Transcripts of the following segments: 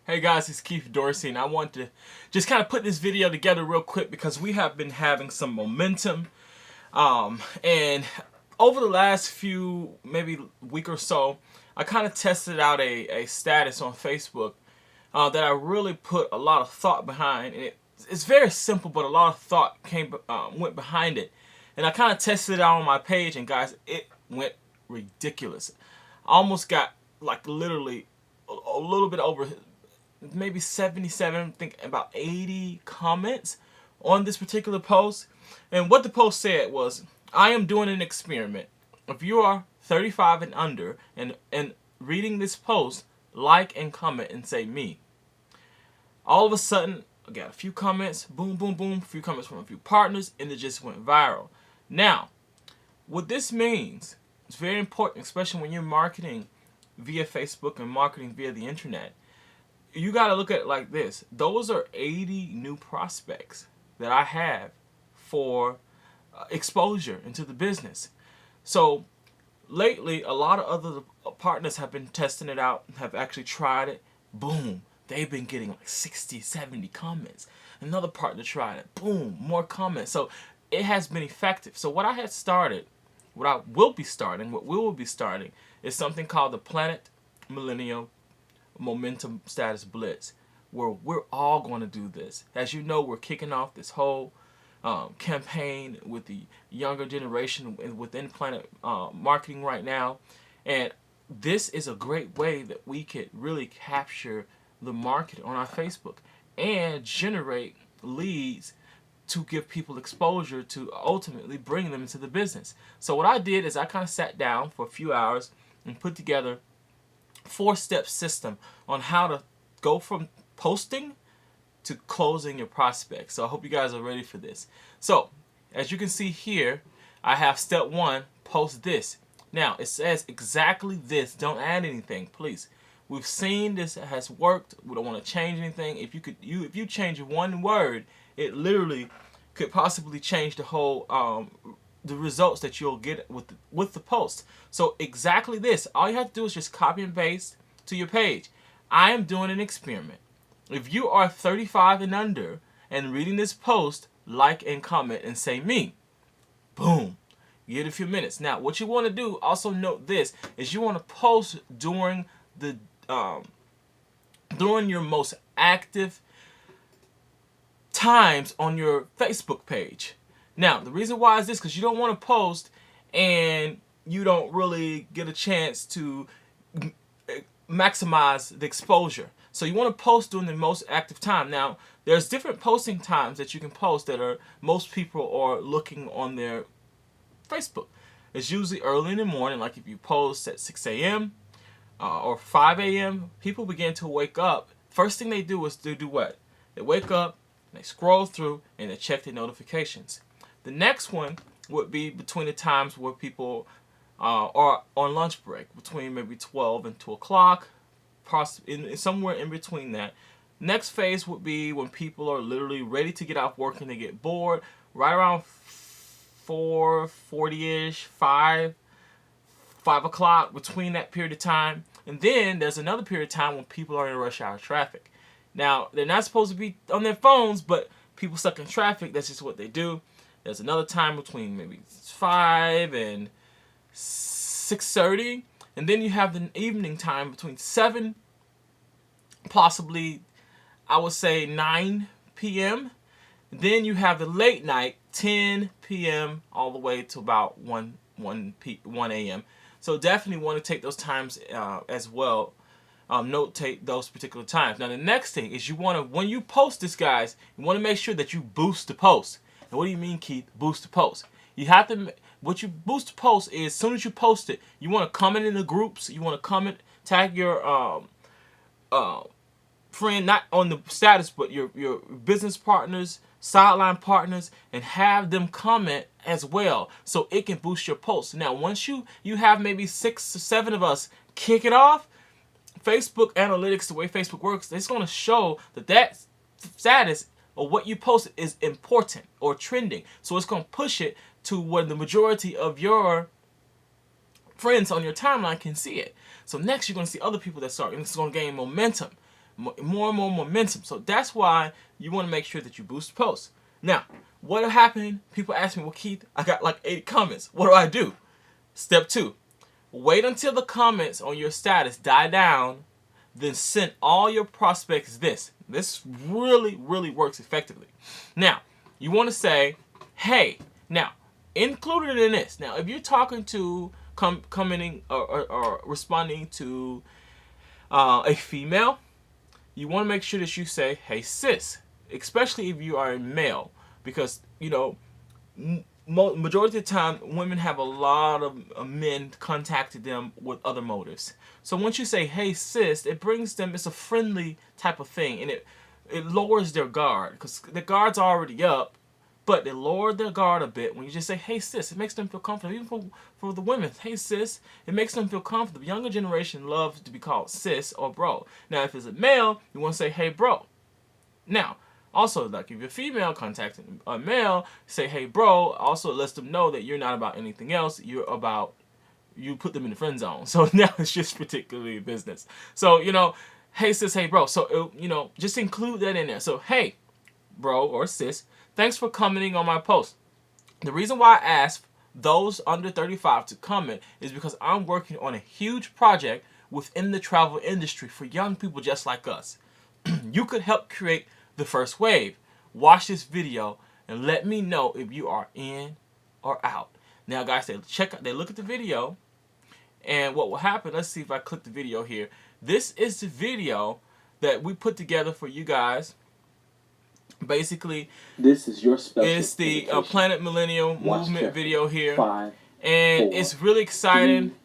Hey guys, it's Keith Dorsey, and I want to just kind of put this video together real quick because we have been having some momentum. And over the last few, maybe week or so, I kind of tested out a status on Facebook that I really put a lot of thought behind. And it's very simple, but a lot of thought went behind it. And I kind of tested it out on my page, and guys, it went ridiculous. I almost got like literally a little bit over maybe 77, I think about 80 comments on this particular post. And what the post said was, I am doing an experiment. If you are 35 and under and reading this post, like and comment and say me. All of a sudden, I got a few comments, boom, boom, boom, a few comments from a few partners, and it just went viral. Now, what this means, it's very important, especially when you're marketing via Facebook and marketing via the internet. You got to look at it like this. Those are 80 new prospects that I have for exposure into the business. So lately, a lot of other partners have been testing it out, have actually tried it. Boom. They've been getting like 60, 70 comments. Another partner tried it. Boom. More comments. So it has been effective. So what we will be starting is something called the PlanNet Millennial Momentum Status Blitz, where we're all going to do this. As you know, we're kicking off this whole campaign with the younger generation within PlanNet marketing right now, and this is a great way that we could really capture the market on our Facebook and generate leads to give people exposure to ultimately bring them into the business. So what I did is I kind of sat down for a few hours and put together 4-step system on how to go from posting to closing your prospects. So I hope you guys are ready for this. So as you can see here, I have step 1, post this. Now it says exactly this. Don't add anything, please. We've seen this has worked. We don't want to change anything. If you change one word, it literally could possibly change the whole the results that you'll get with the post. So exactly this. All you have to do is just copy and paste to your page. I am doing an experiment. If you are 35 and under and reading this post, like and comment and say me. Boom. Give it a few minutes. Now, what you want to do, also note this, is you want to post during your most active times on your Facebook page. Now, the reason why is this, because you don't want to post and you don't really get a chance to maximize the exposure. So you want to post during the most active time. Now, there's different posting times that you can post that are most people are looking on their Facebook. It's usually early in the morning, like if you post at 6 a.m. Or 5 a.m., people begin to wake up. First thing they do is they do what? They wake up, they scroll through, and they check their notifications. The next one would be between the times where people are on lunch break, between maybe 12 and 2 o'clock, somewhere in between that. Next phase would be when people are literally ready to get off work and they get bored, right around 4:40-ish, 5 o'clock, between that period of time. And then there's another period of time when people are in rush hour traffic. Now, they're not supposed to be on their phones, but people stuck in traffic, that's just what they do. There's another time between maybe 5 and 6:30. And then you have the evening time between 7, possibly, I would say 9 p.m. Then you have the late night, 10 p.m. all the way to about 1 a.m. So definitely want to take those times as well. Notate those particular times. Now the next thing is you want to, when you post this, guys, you want to make sure that you boost the post. And what do you mean, Keith? Boost the post. You have to. What you boost the post is, as soon as you post it, you want to comment in the groups. You want to comment, tag your friend, not on the status, but your business partners, sideline partners, and have them comment as well, so it can boost your post. Now, once you have maybe 6 or 7 of us kick it off, Facebook analytics, the way Facebook works, it's going to show that status or what you post is important or trending. So it's going to push it to where the majority of your friends on your timeline can see it. So next, you're going to see other people that start, and it's going to gain momentum. more and more momentum. So that's why you want to make sure that you boost posts. Now, what happened? People ask me, well, Keith, I got like 80 comments. What do I do? Step 2, wait until the comments on your status die down, then send all your prospects this. This really, really works effectively. Now, you want to say, hey, now, included in this. Now, if you're talking to, commenting or responding to a female, you want to make sure that you say, hey, sis, especially if you are a male, because, you know, majority of the time, women have a lot of men contacted them with other motives. So once you say, hey, sis, it brings them, it's a friendly type of thing, and it lowers their guard, because the guard's already up, but they lower their guard a bit when you just say, hey, sis. It makes them feel comfortable. Even for the women, hey, sis, it makes them feel comfortable. The younger generation loves to be called sis or bro. Now, if it's a male, you want to say, hey, bro. Now, also, like if you're female contacting a male, say, hey, bro. Also, it lets them know that you're not about anything else. You're about, you put them in the friend zone. So now it's just particularly business. So, you know, hey, sis, hey, bro. So, you know, just include that in there. So, hey, bro or sis, thanks for commenting on my post. The reason why I asked those under 35 to comment is because I'm working on a huge project within the travel industry for young people just like us. You could help create the first wave. Watch this video and let me know if you are in or out. Now, guys, they look at the video, and what will happen, let's see if I click the video here. This is the video that we put together for you guys. Basically, this is your special. It's the PlanNet Millennial movement video here, and it's really exciting,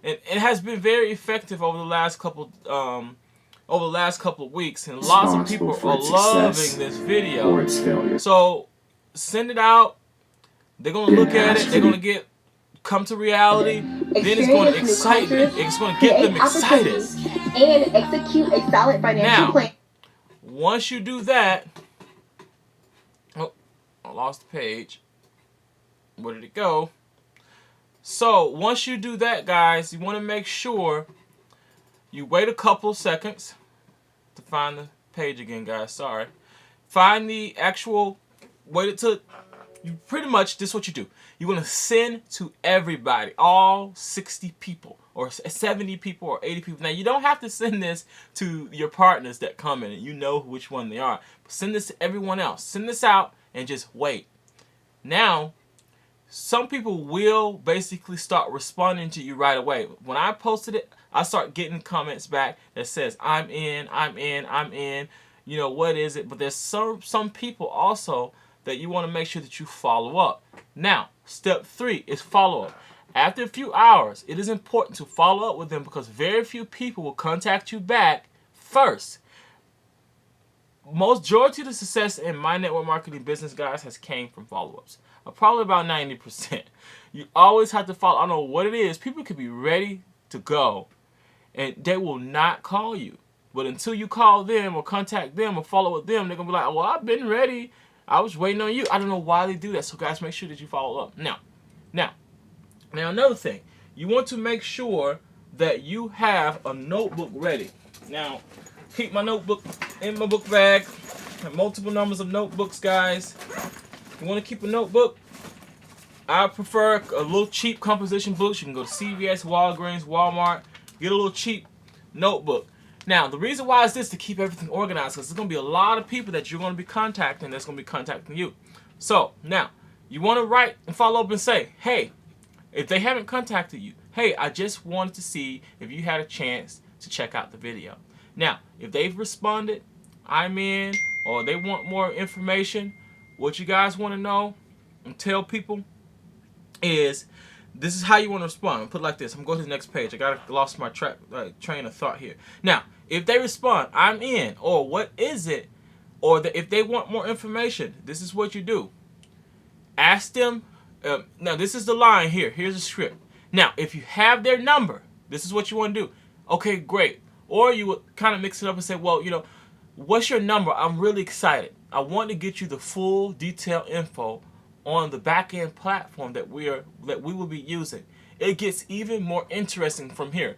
and it has been very effective over the last couple of weeks, and lots of people are loving this video. So send it out. They're gonna look at it. They're gonna come to reality. Then it's going to excite them. It's going to get them excited. And execute a solid financial plan. Once you do that. Oh, I lost the page. Where did it go? So, once you do that, guys, you want to make sure you wait a couple seconds to find the page again, guys. Sorry. Find the actual, wait until, you pretty much, this is what you do. You want to send to everybody, all 60 people, or 70 people, or 80 people. Now, you don't have to send this to your partners that come in, and you know which one they are. But send this to everyone else. Send this out and just wait. Now, some people will basically start responding to you right away. When I posted it, I start getting comments back that says, I'm in, I'm in, I'm in. You know, what is it? But there's some people also that you want to make sure that you follow up. Now, step 3 is follow up. After a few hours, it is important to follow up with them because very few people will contact you back first. Majority of the success in my network marketing business, guys, has came from follow-ups. Probably about 90%. You always have to follow. I don't know what it is. People could be ready to go, and they will not call you. But until you call them or contact them or follow with them, they're going to be like, well, I've been ready. I was waiting on you. I don't know why they do that. So, guys, make sure that you follow up. Now, another thing. You want to make sure that you have a notebook ready. Now, keep my notebook in my book bag. I have multiple numbers of notebooks, guys. You want to keep a notebook? I prefer a little cheap composition books. You can go to CVS, Walgreens, Walmart. Get a little cheap notebook. Now, the reason why is this to keep everything organized because there's going to be a lot of people that you're going to be contacting that's going to be contacting you. So, now, you want to write and follow up and say, hey, if they haven't contacted you, hey, I just wanted to see if you had a chance to check out the video. Now, if they've responded, I'm in, or they want more information, what you guys want to know and tell people is this is how you want to respond. Put it like this. I'm going to the next page. I lost my train of thought here. Now, if they respond, I'm in, or what is it, or if they want more information, this is what you do. Ask them. Now, this is the line here. Here's the script. Now, if you have their number, this is what you want to do. Okay, great. Or you would kind of mix it up and say, well, you know, what's your number? I'm really excited. I want to get you the full detailed info on the back-end platform that we will be using. It gets even more interesting from here.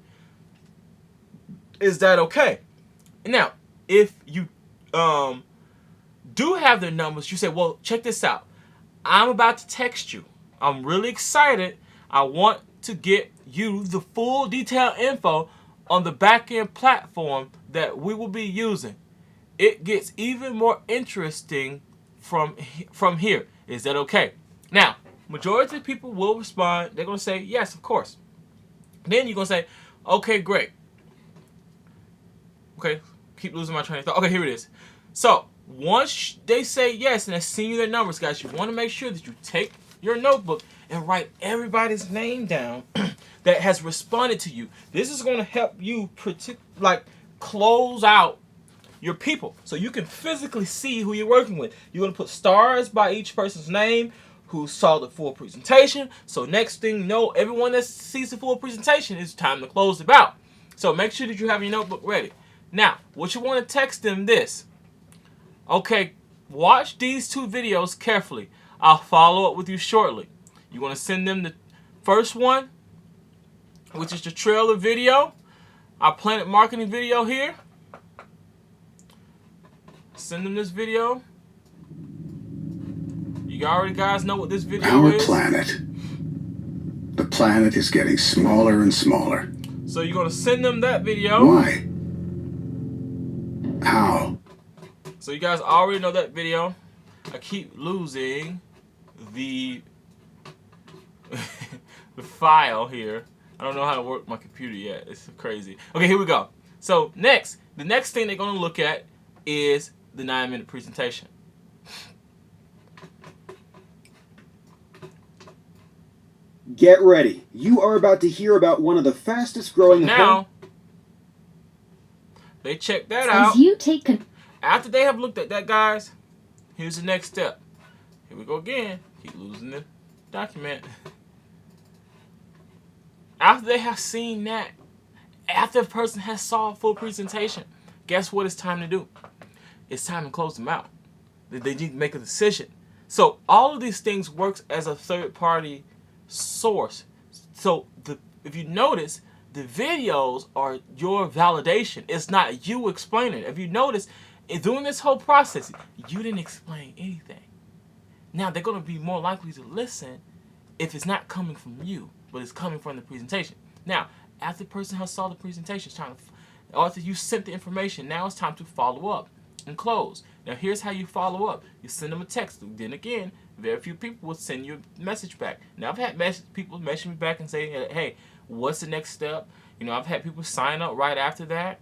Is that okay? Now, if you do have their numbers, you say, well, check this out. I'm about to text you. I'm really excited. I want to get you the full detailed info on the back-end platform that we will be using. It gets even more interesting from here. Is that okay? Now, majority of people will respond. They're going to say, yes, of course. Then you're going to say, okay, great. Okay, keep losing my train of thought. Okay, here it is. So, once they say yes and they send you their numbers, guys, you want to make sure that you take your notebook and write everybody's name down that has responded to you. This is going to help you close out your people so you can physically see who you're working with. You're going to put stars by each person's name who saw the full presentation. So next thing you know, everyone that sees the full presentation, it's time to close it out. So make sure that you have your notebook ready. Now, what you want to text them this. Okay, watch these 2 videos carefully. I'll follow up with you shortly. You want to send them the first one, which is the trailer video, our PlanNet marketing video here. Send them this video. You already guys know what this video Our is. planet. The planet is getting smaller and smaller. So you're going to send them that video. Why? How? So you guys already know that video. I keep losing the the file here. I don't know how to work my computer yet. It's crazy. Okay, here we go. So the next thing they're going to look at is the 9-minute presentation. Get ready. You are about to hear about one of the fastest growing... Now, they check that out. As you take After they have looked at that, guys, here's the next step. Here we go again. Keep losing the document. After they have seen that, after a person has saw a full presentation, guess what it's time to do? It's time to close them out. They need to make a decision. So all of these things works as a third-party source. So if you notice, the videos are your validation. It's not you explaining. If you notice, during this whole process, you didn't explain anything. Now, they're going to be more likely to listen if it's not coming from you, but it's coming from the presentation. Now, after the person has saw the presentation, it's time to, after you sent the information, now it's time to follow up and close. Now, here's how you follow up. You send them a text. Then again, very few people will send you a message back. Now, I've had people message me back and say, hey, what's the next step? You know, I've had people sign up right after that.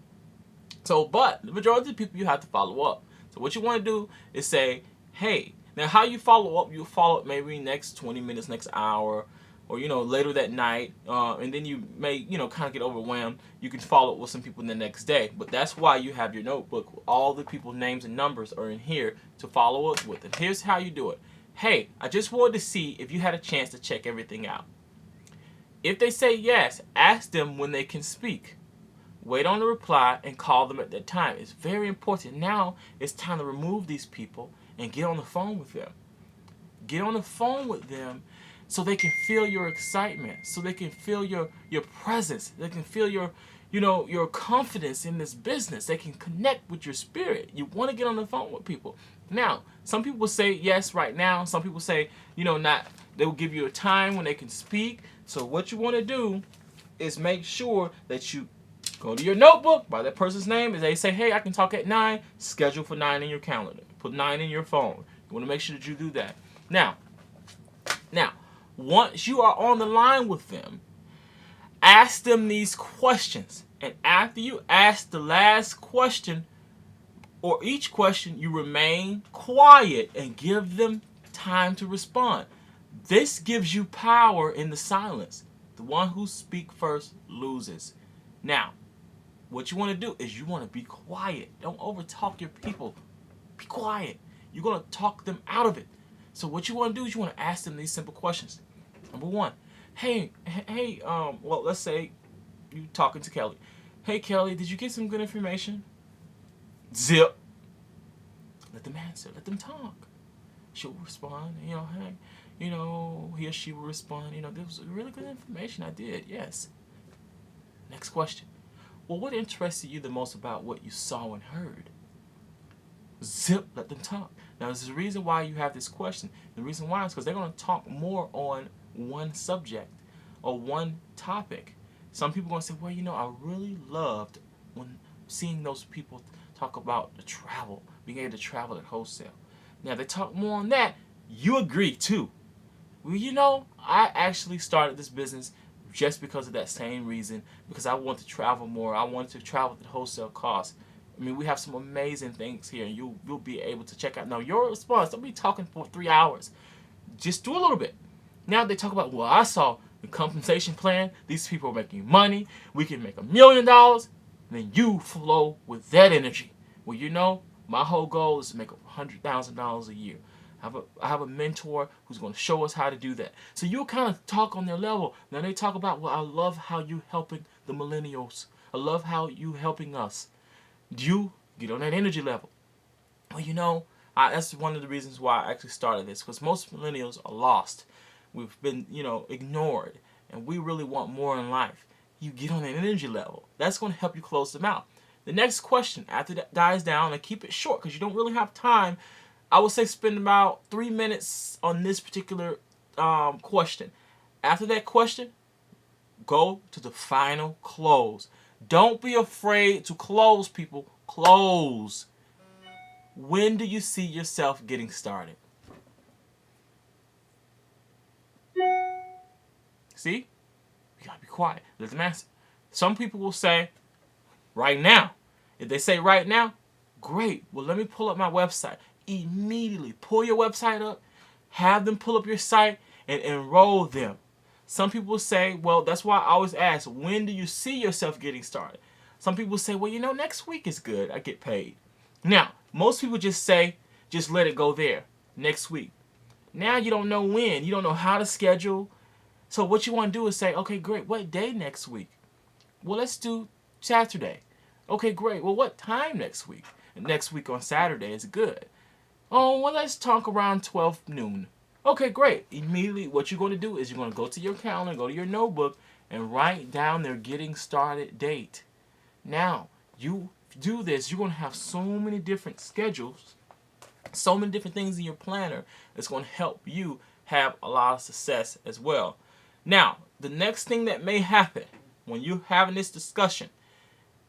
So, but the majority of the people, you have to follow up. So what you want to do is say, hey, now how you follow up, you follow up maybe next 20 minutes, next hour, or, you know, later that night. And then you may, you know, kind of get overwhelmed. You can follow up with some people the next day. But that's why you have your notebook. All the people's names and numbers are in here to follow up with. And here's how you do it. Hey, I just wanted to see if you had a chance to check everything out. If they say yes, ask them when they can speak. Wait on the reply and call them at that time. It's very important. Now it's time to remove these people and get on the phone with them. Get on the phone with them so they can feel your excitement, so they can feel your presence. They can feel your, you know, your confidence in this business. They can connect with your spirit. You want to get on the phone with people. Now, some people will say yes right now. Some people say, you know, not. They will give you a time when they can speak. So what you want to do is make sure that you go to your notebook by that person's name. If they say, hey, I can talk at 9, schedule for 9 in your calendar. Put 9 in your phone. You want to make sure that you do that. Now, once you are on the line with them, ask them these questions. And after you ask the last question, or each question, you remain quiet and give them time to respond. This gives you power in the silence. The one who speaks first loses. Now, what you want to do is you want to be quiet. Don't overtalk your people. Be quiet. You're going to talk them out of it. So what you want to do is you want to ask them these simple questions. Number 1, well, let's say you talking to Kelly. Hey, Kelly, did you get some good information? Zip. Let them answer. Let them talk. She'll respond. You know, hey, you know, he or she will respond. You know, this was really good information. I did. Yes. Next question. Well, what interested you the most about what you saw and heard? Zip, let them talk. Now, there's a reason why you have this question. The reason why is because they're going to talk more on one subject or one topic. Some people are going to say, well, you know, I really loved when seeing those people talk about the travel, being able to travel at wholesale. Now, they talk more on that. You agree, too. Well, you know, I actually started this business just because of that same reason, because I want to travel more. I want to travel at wholesale cost. I mean, we have some amazing things here, and you'll be able to check out. Now, your response, don't be talking for 3 hours. Just do a little bit. Now they talk about, well, I saw the compensation plan. These people are making money. We can make $1 million. Then you flow with that energy. Well, you know, my whole goal is to make $100,000 a year. I have a mentor who's going to show us how to do that. So you'll kind of talk on their level. Now they talk about, well, I love how you helping the millennials. I love how you helping us. You get on that energy level. Well, you know, that's one of the reasons why I actually started this, because most millennials are lost. We've been, you know, ignored, and we really want more in life. You get on that energy level. That's going to help you close them out. The next question, after that dies down, and keep it short because you don't really have time, I would say spend about 3 minutes on this particular question. After that question, go to the final close. Don't be afraid to close, people. Close. When do you see yourself getting started? See? You gotta be quiet. Let them answer. Some people will say, right now. If they say right now, great. Well, let me pull up my website. Immediately pull your website up, have them pull up your site, and enroll them. Some people say, well, that's why I always ask, when do you see yourself getting started? Some people say, well, you know, next week is good. I get paid. Now, most people just say, just let it go there. Next week. Now you don't know when. You don't know how to schedule. So what you want to do is say, okay, great. What day next week? Well, let's do Saturday. Okay, great. Well, what time next week? Next week on Saturday is good. Oh, well, let's talk around 12 noon. Okay, great. Immediately, what you're going to do is you're going to go to your calendar, go to your notebook, and write down their getting started date. Now, you do this, you're going to have so many different schedules, so many different things in your planner that's going to help you have a lot of success as well. Now, the next thing that may happen when you're having this discussion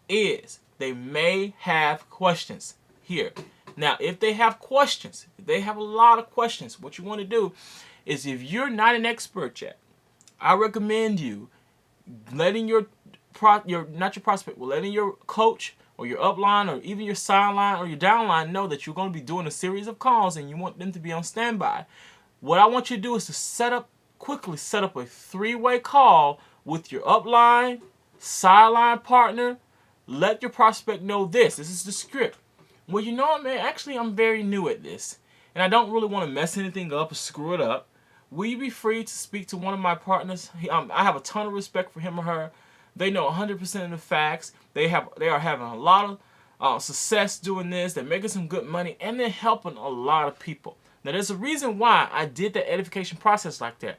is they may have questions here. Now, if they have questions, if they have a lot of questions, what you want to do is, if you're not an expert yet, I recommend you letting letting your coach or your upline or even your sideline or your downline know that you're going to be doing a series of calls and you want them to be on standby. What I want you to do is to quickly set up a 3-way call with your upline, sideline partner. Let your prospect know this. This is the script. Well, you know what, man? Actually, I'm very new at this, and I don't really want to mess anything up or screw it up. Will you be free to speak to one of my partners? I have a ton of respect for him or her. They know 100% of the facts. They are having a lot of success doing this. They're making some good money, and they're helping a lot of people. Now, there's a reason why I did the edification process like that.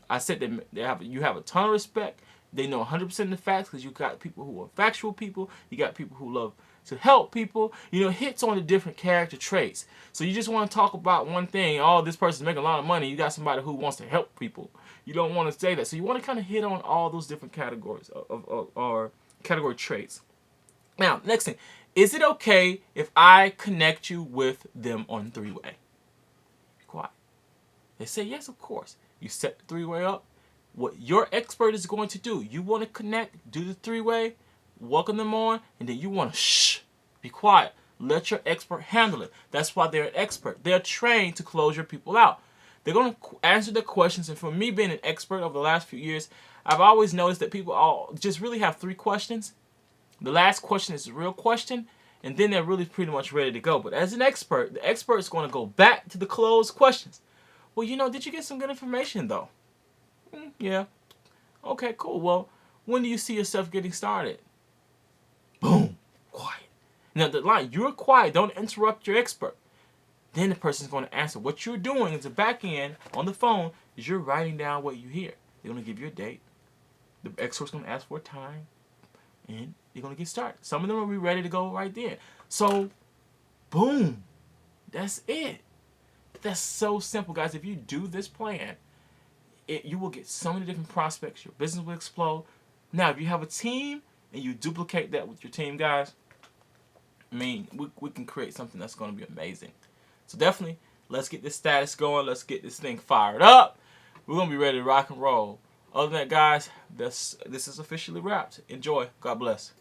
I said that you have a ton of respect. They know 100% of the facts because you got people who are factual people. You got people who love to help people. You know, hits on the different character traits. So you just want to talk about one thing. Oh, this person's making a lot of money. You got somebody who wants to help people. You don't want to say that. So you want to kind of hit on all those different categories or category traits. Now, next thing. Is it okay if I connect you with them on 3-way? Be quiet. They say yes, of course. You set the 3-way up. What your expert is going to do, you want to connect, do the 3-way, welcome them on, and then you want to be quiet. Let your expert handle it. That's why they're an expert. They're trained to close your people out. They're going to answer the questions. And for me being an expert over the last few years, I've always noticed that people all just really have 3 questions. The last question is the real question, and then they're really pretty much ready to go. But as an expert, the expert is going to go back to the closed questions. Well, you know, did you get some good information, though? Yeah. Okay, cool. Well, when do you see yourself getting started? Boom. Quiet. Now, the line, you're quiet. Don't interrupt your expert. Then the person's going to answer. What you're doing is the back end on the phone is you're writing down what you hear. They're going to give you a date. The expert's going to ask for a time. And you're going to get started. Some of them will be ready to go right then. So, boom. That's it. That's so simple, guys. If you do this plan, you will get so many different prospects. Your business will explode. Now, if you have a team and you duplicate that with your team, guys, I mean, we can create something that's going to be amazing. So definitely, let's get this status going. Let's get this thing fired up. We're going to be ready to rock and roll. Other than that, guys, this is officially wrapped. Enjoy. God bless.